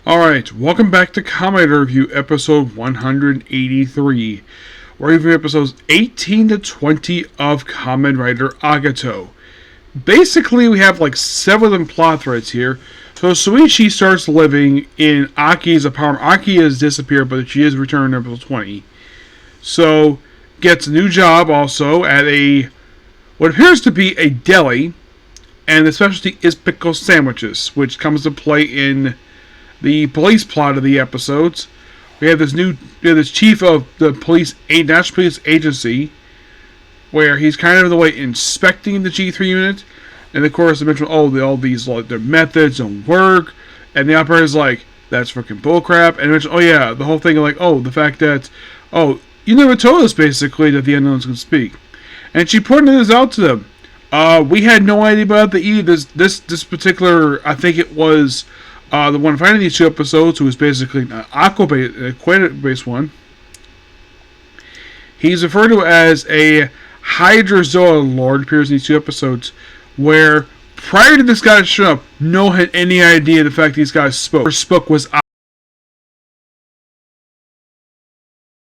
Alright, welcome back to Kamen Review episode 183. We're reviewing episodes 18 to 20 of Kamen Rider Agito. Basically, we have like 7 plot threads here. So Suichi starts living in Aki's apartment. Aki has disappeared, but she is returned in episode 20. So, gets a new job also at what appears to be a deli. And the specialty is pickle sandwiches, which comes to play in the police plot of the episodes. We have this chief of the National Police Agency, where he's kind of in the way inspecting the G3 unit, and of course they mention all these their methods don't work, and the operator's like, that's freaking bullcrap, and they mention, oh yeah, the whole thing like, the fact that, you never told us basically that the unknowns can speak, and she pointed this out to them. We had no idea about this particular, I think it was the one finding these 2 episodes, who was basically an Aqua-based one. He's referred to as a Hydrozoa Lord, appears in these 2 episodes, where prior to this guy showing up, no one had any idea the fact these guys spoke. First spoke was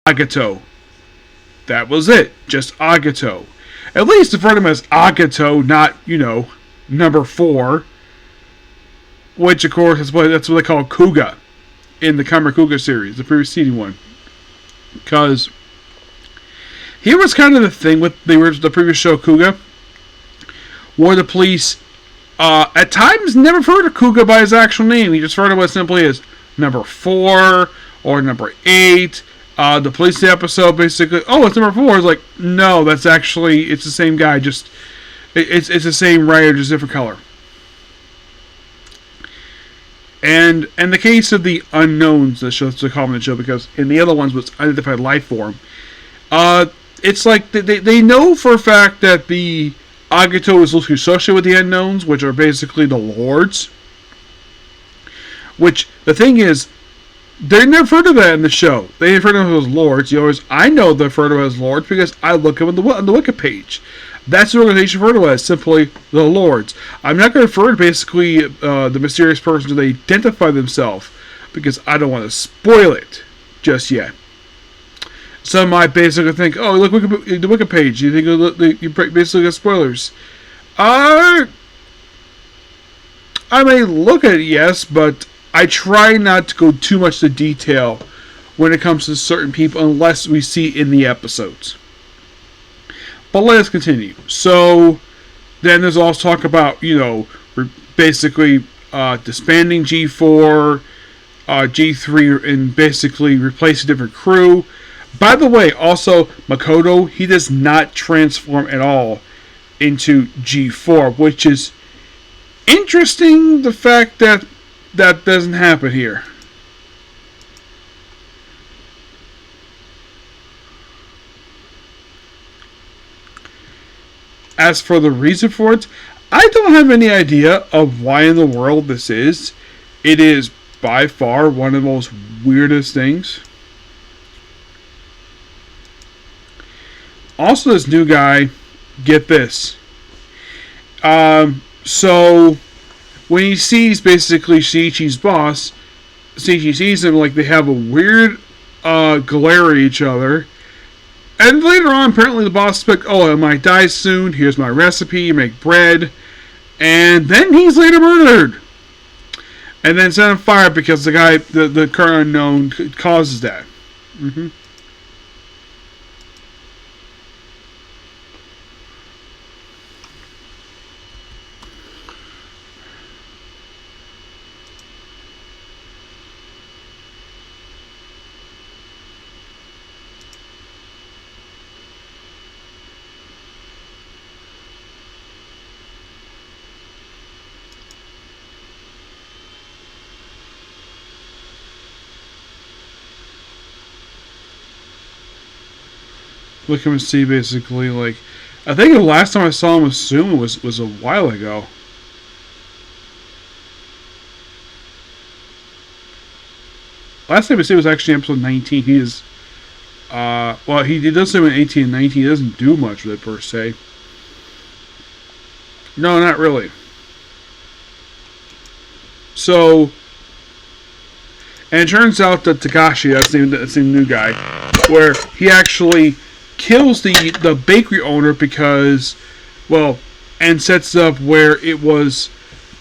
Agito. That was it, just Agito. At least refer to him as Agito, not, number 4. Which, of course, that's what they call Kuga in the Kamen Kuga series, the preceding one. Because here was kind of the thing with the previous show, Kuga, where the police, at times, never referred to Kuga by his actual name. He just referred to it simply as number 4 or number 8. The police episode basically, it's number 4. It's like, no, it's the same guy, just it's the same writer, just different color. And in the case of the unknowns, that's the common show, because in the other ones was unidentified life form. It's like they know for a fact that the Agito is loosely associated with the unknowns, which are basically the lords. Which the thing is, they never heard of that in the show. They refer to them as lords. I know they refer to them as lords because I look at them on the wiki page. That's the organization referred to as simply the Lords. I'm not going to refer to basically the mysterious persons that identify themselves, because I don't want to spoil it just yet. Some might basically think, look at the wiki page. You think you basically got spoilers. I may look at it, yes, but I try not to go too much into detail when it comes to certain people unless we see in the episodes. But let us continue. So, then there's also talk about, basically disbanding G4, G3, and basically replace a different crew. By the way, also, Makoto, he does not transform at all into G4, which is interesting, the fact that that doesn't happen here. As for the reason for it, I don't have any idea of why in the world this is. It is by far one of the most weirdest things. Also, this new guy, get this. So, when he sees basically Shiichi's boss, Shiichi sees him like they have a weird glare at each other. And later on, apparently the boss is like, I might die soon, here's my recipe, make bread. And then he's later murdered. And then set on fire because the guy, the current unknown, causes that. Look at him and see basically, like, I think the last time I saw him assume was a while ago. Last time I see was actually episode 19. He is, he does say in 18 and 19. He doesn't do much with it per se. No, not really. So, And it turns out that Takashi, that's the new guy, where he actually kills the bakery owner because, well, and sets up where it was,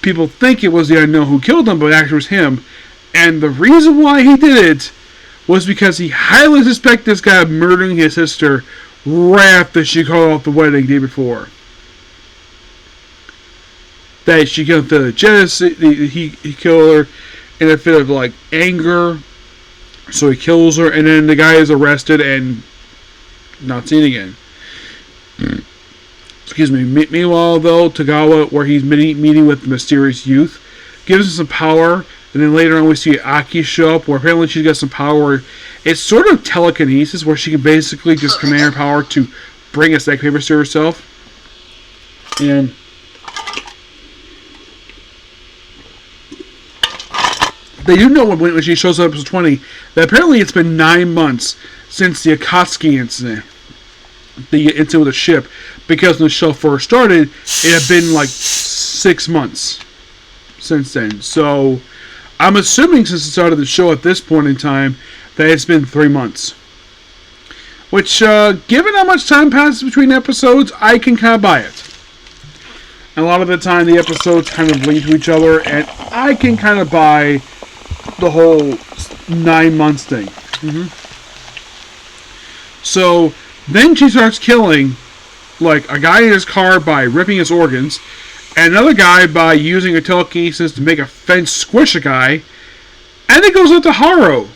people think it was the unknown who killed him, but it actually was him. And the reason why he did it was because he highly suspected this guy of murdering his sister right after she called off the wedding the day before. That she killed the genocide, he killed her in a fit of like anger, so he kills her, and then the guy is arrested and not seen again. Excuse me. Meanwhile, though, Tagawa, where he's meeting with the mysterious youth, gives him some power, and then later on we see Aki show up, where apparently she's got some power. It's sort of telekinesis, where she can basically just command her power to bring a stack of papers to herself. And they do know when she shows up in episode 20 that apparently it's been 9 months since the Akatsuki incident. The incident with the ship. Because when the show first started, it had been like 6 months since then. So, I'm assuming since the start of the show at this point in time, that it's been 3 months. Which, given how much time passes between episodes, I can kind of buy it. And a lot of the time, the episodes kind of link to each other, and I can kind of buy the whole 9 months thing. So, then she starts killing, like, a guy in his car by ripping his organs, and another guy by using a telekinesis to make a fence squish a guy, and it goes up to Haro.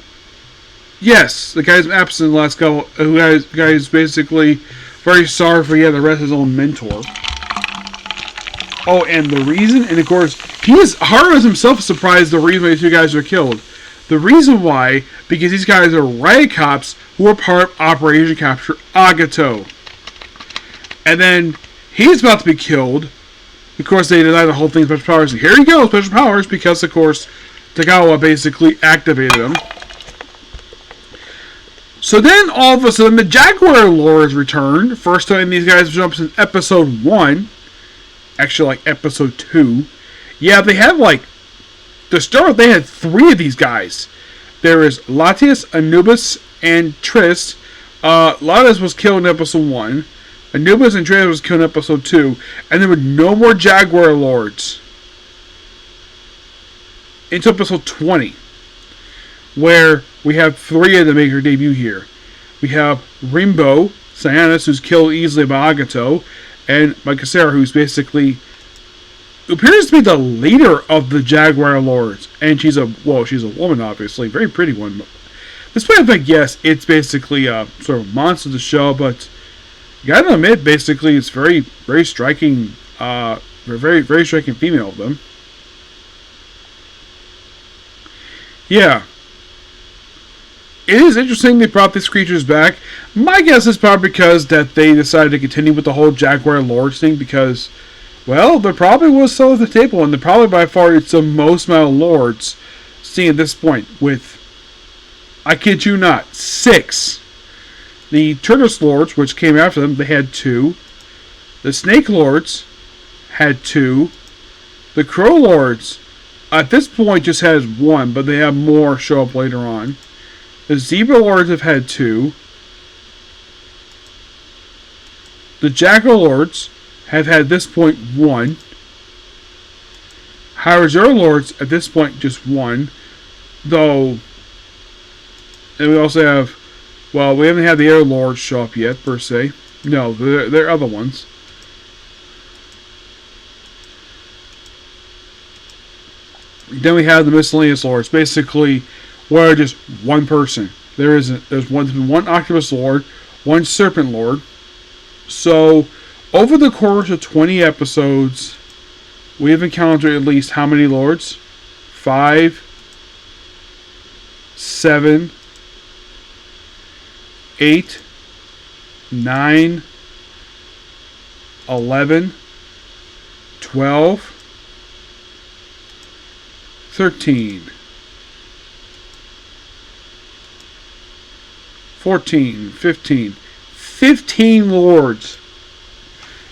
Yes, the guy's absent in the last couple, the guy's basically very sorry for he had to arrest his own mentor. Oh, and the reason, and of course, Haro is himself surprised the reason why these two guys were killed. The reason why, because these guys are riot cops who are part of Operation Capture Agito. And then he's about to be killed. Of course, they deny the whole thing special powers. And here you go, special powers, because of course, Tagawa basically activated them. So then, all of a sudden, the Jaguar Lords returned. First time these guys jumped in episode 1. Actually, like episode 2. Yeah, they had like, to start with, they had 3 of these guys. There is Latias, Anubis, and Triss. Latias was killed in episode 1. Anubis and Triss was killed in episode 2. And there were no more Jaguar Lords until episode 20. Where we have 3 of them make their debut here. We have Rimbo, Cyanus, who's killed easily by Agito, and Mikasera, who's basically appears to be the leader of the Jaguar Lords. And she's a woman, obviously, very pretty one. Despite the fact, yes, it's basically a sort of monster of the show, but you gotta admit, basically, it's very, very striking, very, very striking female of them. Yeah. It is interesting they brought these creatures back. My guess is probably because that they decided to continue with the whole Jaguar Lords thing because, well, there probably was some at the table, and they're probably by far it's the most amount of Lords seen at this point with, I kid you not, 6. The Turtles Lords, which came after them, they had 2. The Snake Lords had 2. The Crow Lords, at this point, just has 1, but they have more show up later on. The Zebra Lords have had 2. The Jackal Lords have had at this point 1. Harazura Lords at this point just 1. Though, and we also have, well, we haven't had the Air Lords show up yet, per se. No, there are other ones. Then we have the Miscellaneous Lords. Basically, where just one person. There's one Octopus Lord, one Serpent Lord. So, over the course of 20 episodes, we have encountered at least how many Lords? 5, 7, 8, 9, 11, 12, 13, 14, 15. 15 Lords.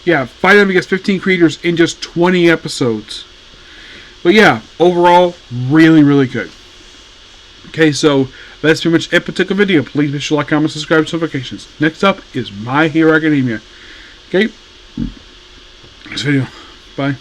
Yeah, fighting them against 15 creatures in just 20 episodes. But yeah, overall, really, really good. Okay, so that's pretty much it for the video. Please make sure to like, comment, subscribe, notifications. Next up is My Hero Academia. Okay, next video. Bye.